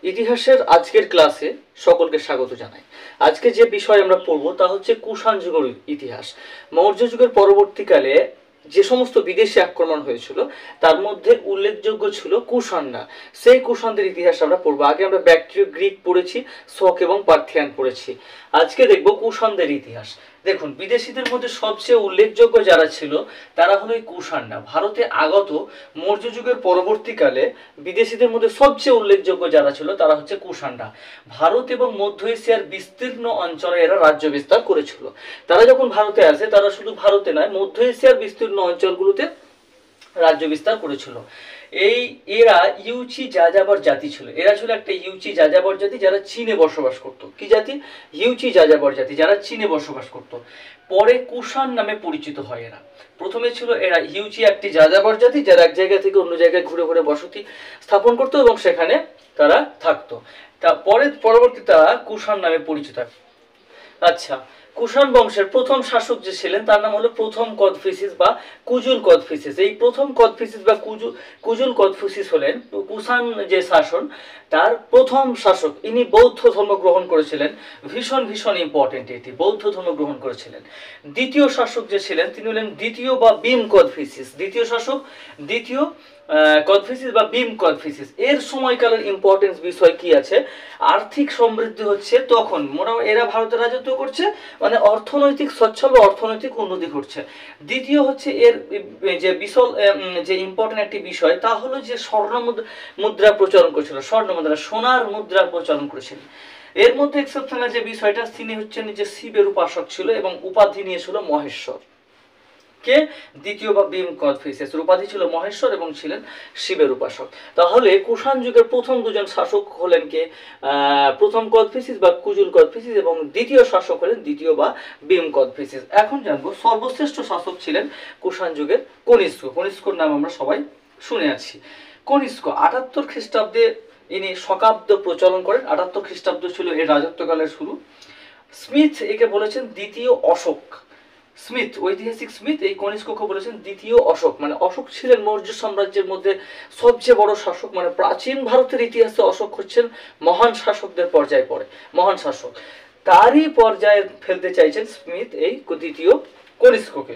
ইতিহাসের আজকের ক্লাসে সকলকে স্বাগত জানাই। আজকে যে বিষয় আমরা পড়ব তা হচ্ছে কুষাণ যুগের ইতিহাস। মৌর্য যুগের পরবর্তীকালে যে সমস্ত বিদেশি আক্রমণ হয়েছিল তার মধ্যে উল্লেখযোগ্য ছিল কুষাণরা। সেই কুষাণদের ইতিহাস আমরা পড়বো। আগে আমরা ব্যাকট্রিয় গ্রিক পড়েছি, শক এবং পার্থিয়ান পড়েছি। আজকে দেখব কুষাণদের ইতিহাস। দেখুন, বিদেশিদের মধ্যে সবচেয়ে উল্লেখযোগ্য যারা ছিল তারা হলো এই কুষাণরা। ভারতে আগত মৌর্য যুগের পরবর্তীকালে বিদেশিদের মধ্যে সবচেয়ে উল্লেখযোগ্য যারা ছিল তারা হচ্ছে কুষাণরা। ভারত এবং মধ্য এশিয়ার বিস্তীর্ণ অঞ্চলে এরা রাজ্য বিস্তার করেছিল। তারা যখন ভারতে আসে তারা শুধু ভারতে নয়, মধ্য এশিয়ার বিস্তীর্ণ অঞ্চলগুলোতে রাজ্য বিস্তার করেছিল। এরা ইউচি যাযাবর জাতি ছিল। এরা ছিল একটা ইউচি যাযাবর জাতি যারা চীনে বসবাস করত। কি জাতি? ইউচি যাযাবর জাতি যারা চীনে বসবাস করত। পরে কুষাণ নামে পরিচিত হয় এরা। প্রথমে ছিল এরা ইউচি একটি যাযাবর জাতি যারা এক জায়গা থেকে অন্য জায়গায় ঘুরে ঘুরে বসতি স্থাপন করত এবং সেখানে তারা থাকতো। পরবর্তীতে তারা কুষাণ নামে পরিচিত। আচ্ছা, কুষাণ বংশের প্রথম শাসক যে ছিলেন তার নাম হলো প্রথম কদফিসিস বা কুজুল কদফিসিস। এই প্রথম কদফিসিস বা কুজুল কদফিসিস হলেন কুষাণ যে শাসন তার প্রথম শাসক। ইনি বৌদ্ধ ধর্ম গ্রহণ করেছিলেন। ভীষণ ভীষণ ইম্পর্টেন্ট, এটি বৌদ্ধ ধর্ম গ্রহণ করেছিলেন। দ্বিতীয় শাসক যে ছিলেন তিনি হলেন দ্বিতীয় বা বিম কদফিসিস। দ্বিতীয় শাসক দ্বিতীয় কদফিসিস বা বিম কদফিসিস। এর সময়কালের ইম্পর্টেন্স বিষয় কি আছে? আর্থিক সমৃদ্ধি হচ্ছে তখন, মোটামুটি এরা ভারতে রাজত্ব করছে, মানে অর্থনৈতিক সচ্ছল বা অর্থনৈতিক উন্নতি ঘটছে। দ্বিতীয় হচ্ছে এর যে বিশাল যে ইম্পর্টেন্ট একটি বিষয় তা হলো যে স্বর্ণ মুদ্রা প্রচলন করেছিল। স্বর্ণ মুদ্রা, সোনার মুদ্রা প্রচলন করেছিল। এর মধ্যে এক্সেপশনাল যে বিষয়টা, তিনি হচ্ছেন যে শিবের উপাসক ছিল এবং উপাধি নিয়েছিল মহেশ্বর। কে? দ্বিতীয় বা বিম কদফিসিস। উপাধি ছিল মহেশ্বর এবং ছিলেন শিবের উপাসক। তাহলে কুষাণ যুগের প্রথম দুজন শাসক হলেন কে? প্রথম কদফিসিস বা কুজুল কদফিসিস এবং দ্বিতীয় শাসক হলেন দ্বিতীয় বা বিম কদফিসিস। এখন জানবো সর্বশ্রেষ্ঠ শাসক ছিলেন কুষাণ যুগের কনিষ্ক। কনিষ্কর নাম আমরা সবাই শুনে আছি। কনিষ্ক 78 খ্রিস্টাব্দে ইনি শকাব্দ প্রচলন করেন। 78 খ্রিস্টাব্দ ছিল এর রাজত্বকালের শুরু। স্মিথ একে বলেছেন দ্বিতীয় অশোক। স্মিথ, ঐতিহাসিক স্মিথ এই কনিষ্ককে বলেছেন দ্বিতীয় অশোক। মানে অশোক ছিলেন মৌর্য সাম্রাজ্যের মধ্যে সবচেয়ে বড় শাসক। মানে প্রাচীন ভারতের ইতিহাসে অশোক হচ্ছেন মহান শাসকদের পর্যায়ে পড়ে, মহান শাসক। তারই পর্যায়ে ফেলতে চাইছেন স্মিথ এই দ্বিতীয় কনিষ্ককে।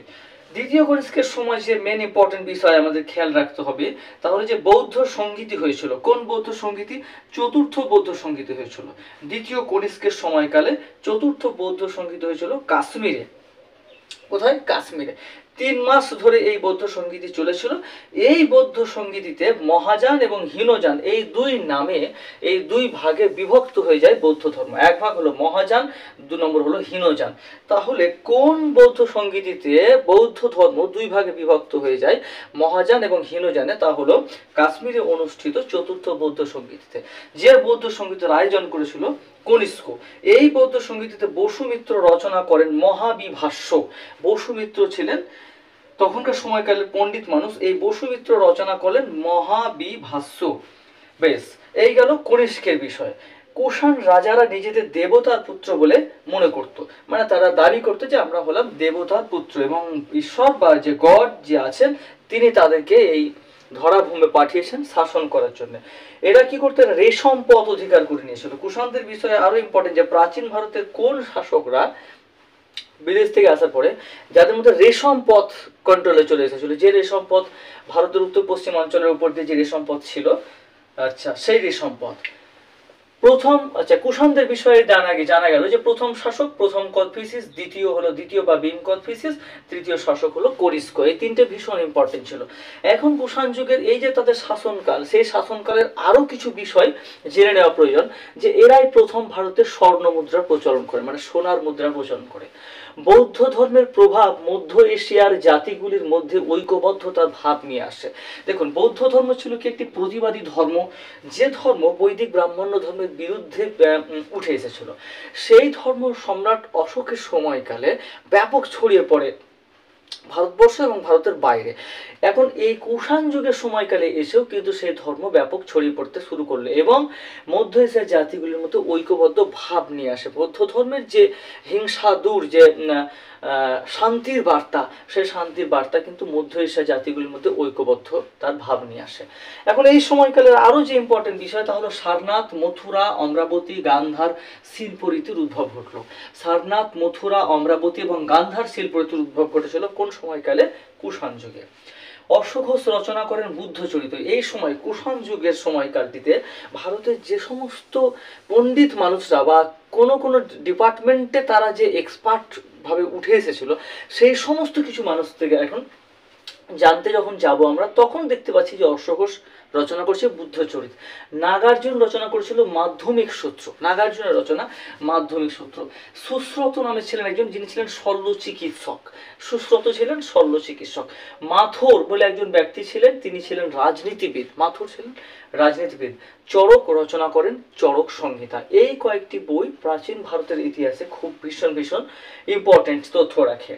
দ্বিতীয় কনিষ্কের সময় যে মেন ইম্পর্টেন্ট বিষয় আমাদের খেয়াল রাখতে হবে তাহলে যে বৌদ্ধ সংগীতি হয়েছিল। কোন বৌদ্ধ সংগীতি? চতুর্থ বৌদ্ধ সংগীতি হয়েছিল দ্বিতীয় কনিষ্কের সময়কালে। চতুর্থ বৌদ্ধ সংগীত হয়েছিল কাশ্মীরে। কোথায়? কাশ্মীরে। 3 মাস ধরে এই বৌদ্ধ সংগীতি চলেছিল। এই বৌদ্ধ সংগীতিতে মহাযান এবং হীনযান এই দুই নামে, এই দুই ভাগে বিভক্ত হয়ে যায় বৌদ্ধ ধর্ম। এক ভাগ হলো মহাযান, 2 নম্বর হলো হীনযান। তাহলে কোন বৌদ্ধ সংগীতিতে বৌদ্ধ ধর্ম দুই ভাগে বিভক্ত হয়ে যায় মহাযান এবং হীনযানে? তা হলো কাশ্মীরে অনুষ্ঠিত চতুর্থ বৌদ্ধ সংগীতিতে। যে বৌদ্ধ সংগীতের আয়োজন করেছিল কনিষ্ক। এই বৌদ্ধ সংগীতিতে বসুমিত্র রচনা করেন মহাবিভাষ্য। বসুমিত্র ছিলেন তখনকার সময়কালের পণ্ডিত মানুষ। এই বসুমিত্র রচনা করলেন মহাবিভাষ্য। বেশ, এই গেল কনিষ্কের বিষয়। কুষাণ রাজারা নিজেদের দেবতার পুত্র বলে মনে করত। মানে তারা দাবি করতো যে আমরা হলাম দেবতার পুত্র এবং ঈশ্বর বা যে গড যে আছেন তিনি তাদেরকে এই ধরাভূমে পাঠিয়েছেন শাসন করার জন্য। এরা কি করতেন? রেশম পথ অধিকার করে নিয়েছিল। কুষাণদের বিষয়ে আরো ইম্পর্টেন্ট যে প্রাচীন ভারতের কোন শাসকরা বিদেশ থেকে আসার পরে যাদের মধ্যে রেশম পথ কন্ট্রোলে চলে এসেছিল। যে রেশম পথ ভারতের উত্তর পশ্চিম অঞ্চলের উপর দিয়ে যে রেশম পথ ছিল, আচ্ছা সেই রেশম পথ প্রথম। আচ্ছা, কুষাণদের বিষয়ে জানা গেল যে প্রথম শাসক প্রথম কদফিসিস, দ্বিতীয় বা বিম কদফিসিস, তৃতীয় শাসক হলো কনিষ্ক। এই তিনটে ভীষণ ইম্পর্টেন্ট ছিল। এখন কুষাণ যুগের এই যে তাদের শাসনকাল, সেই শাসনকালের আরো কিছু বিষয় জেনে নেওয়া প্রয়োজন। যে এরাই প্রথম ভারতের স্বর্ণ মুদ্রা প্রচলন করে, মানে সোনার মুদ্রা প্রচলন করে। বৌদ্ধ ধর্মের প্রভাব মধ্য এশিয়ার জাতিগুলির মধ্যে ঐক্যবদ্ধতার ভাব নিয়ে আসে। দেখুন, বৌদ্ধ ধর্ম ছিল কি একটি প্রতিবাদী ধর্ম, যে ধর্ম বৈদিক ব্রাহ্মণ্য ধর্মের বিরুদ্ধে উঠে এসেছিল। সেই ধর্ম সম্রাট অশোকের সময়কালে ব্যাপক ছড়িয়ে পড়ে ভারতবর্ষ এবং ভারতের বাইরে। এখন এই কুষাণ যুগের সময়কালে এসেও কিন্তু সেই ধর্ম ব্যাপক ছড়িয়ে পড়তে শুরু করলো এবং মধ্য এশিয়ার জাতিগুলির মধ্যে ঐক্যবদ্ধ ভাব নিয়ে আসে। বৌদ্ধ ধর্মের যে হিংসা দূর, যে শান্তির বার্তা, সেই শান্তির বার্তা কিন্তু মধ্য এশিয়া জাতিগুলির মধ্যে ঐক্যবদ্ধ তার ভাব নিয়ে আসে। এখন এই সময়কালের আরও যে ইম্পর্টেন্ট বিষয় তা হলো সারনাথ, মথুরা, অমরাবতী, গান্ধার শিল্প রীতির উদ্ভব ঘটলো। সারনাথ, মথুরা, অমরাবতী এবং গান্ধার শিল্প রীতির উদ্ভব ঘটেছিল কোন সময়কালে? কুষাণ যুগে। অশ্বঘোষ রচনা করেন বুদ্ধচরিত। এই সময় কুষাণ যুগের সময়কালটিতে ভারতের যে সমস্ত পণ্ডিত মানুষরা বা কোনো কোনো ডিপার্টমেন্টে তারা যে এক্সপার্ট ভাবে উঠে এসেছিল, সেই সমস্ত কিছু মানুষ থেকে এখন জানতে যখন যাব আমরা, তখন দেখতে পাচ্ছি যে অশ্বঘোষ রচনা করছে বুদ্ধচরিত। নাগার্জুন রচনা করেছিল মাধ্যমিক সূত্র, নাগার্জুনের রচনা মাধ্যমিক সূত্র। সুশ্রত নামে ছিলেন একজন, যিনি ছিলেন শল্য চিকিৎসক। সুশ্রত ছিলেন শল্য চিকিৎসক। মাথুর বলে একজন ব্যক্তি ছিলেন, তিনি ছিলেন রাজনীতিবিদ। মাথুর ছিলেন রাজনীতিবিদ। চড়ক রচনা করেন চড়ক সংহিতা। এই কয়েকটি বই প্রাচীন ভারতের ইতিহাসে খুব ভীষণ ভীষণ ইম্পর্টেন্ট তথ্য রাখে।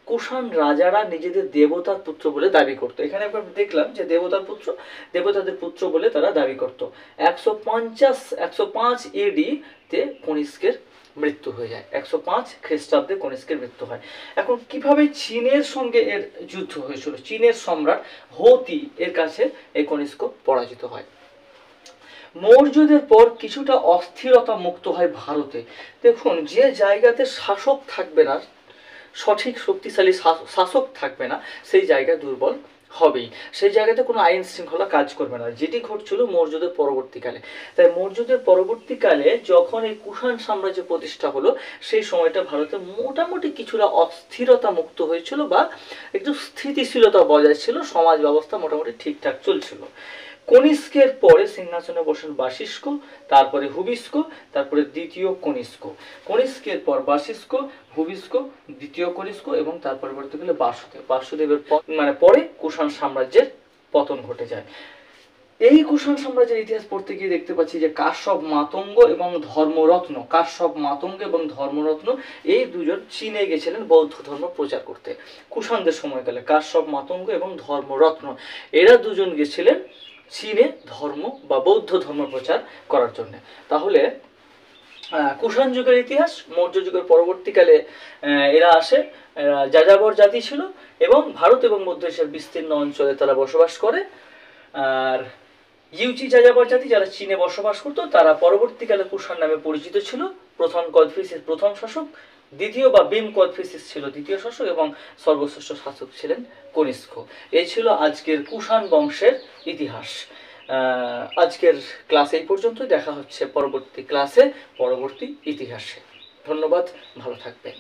কুষাণ রাজারা নিজেদের দেবতার পুত্র বলে দাবি করত। এখানে আমরা দেখলাম যে দেবতার পুত্র, দেবতাদের পুত্র বলে তারা দাবি করত। 105 এডি তে কনিষ্কের মৃত্যু হয়ে যায়। 105 খ্রিস্টাব্দে কনিষ্কের মৃত্যু হয়। এখন কিভাবে চীনের সঙ্গে এর যুদ্ধ হয়েছিল? চীনের সম্রাট হোতি এর কাছে এই কনিষ্ক পরাজিত হয়। মৌর্যদের পর কিছুটা অস্থিরতা মুক্ত হয় ভারতে। দেখুন, যে জায়গাতে শাসক থাকবে না, সঠিক শক্তিশালী শাসক থাকবে না, সেই জায়গা দুর্বল হবেই। সেই জায়গাতে কোনো আইন শৃঙ্খলা কাজ করবে না, যেটি ঘটছিল মৌর্যদের পরবর্তীকালে। তাই মৌর্যদের পরবর্তীকালে যখন এই কুষাণ সাম্রাজ্য প্রতিষ্ঠা হলো, সেই সময়টা ভারতে মোটামুটি কিছুটা অস্থিরতা মুক্ত হয়েছিল বা একটু স্থিতিশীলতা বজায় ছিল, সমাজ ব্যবস্থা মোটামুটি ঠিকঠাক চলছিল। কনিষ্কের পরে সিংহাসনে বসেন বাশিষ্ক, তারপরে হুবিষ্ক, তারপরে দ্বিতীয় কনিষ্ক। কনিষ্কের পর বাশিষ্ক, হুবিষ্ক, দ্বিতীয় কনিষ্ক এবং তার পরবর্তীকালে বাসুদেব। বাসুদেবের পরে কুষাণ সাম্রাজ্যের পতন ঘটে যায়। এই কুষাণ সাম্রাজ্যের ইতিহাস পড়তে গিয়ে দেখতে পাচ্ছি যে কাশ্যপ মাতঙ্গ এবং ধর্মরত্ন, কাশ্যপ মাতঙ্গ এবং ধর্মরত্ন এই দুজন চীনে গেছিলেন বৌদ্ধ ধর্ম প্রচার করতে। কুষাণদের সময়কালে কাশ্যপ মাতঙ্গ এবং ধর্মরত্ন এরা দুজন গেছিলেন চীনে ধর্ম বা বৌদ্ধ ধর্ম প্রচার করার জন্য। তাহলে কুষাণ যুগের ইতিহাস, মৌর্য যুগের পরবর্তীকালে এরা আসে। যাযাবর জাতি ছিল এবং ভারত এবং মধ্য এশিয়ার বিস্তীর্ণ অঞ্চলে তারা বসবাস করে। আর ইউচি যাযাবর জাতি যারা চীনে বসবাস করতো, তারা পরবর্তীকালে কুষাণ নামে পরিচিত ছিল। প্রথম কদফিসিস প্রথম শাসক, দ্বিতীয় বা ভীম কদফিসিস ছিল দ্বিতীয় শাসক এবং সর্বশ্রেষ্ঠ শাসক ছিলেন কনিষ্ক। এই ছিল আজকের কুষাণ বংশের ইতিহাস। আজকের ক্লাস এই পর্যন্তই। দেখা হচ্ছে পরবর্তী ক্লাসে, পরবর্তী ইতিহাসে। ধন্যবাদ, ভালো থাকবেন।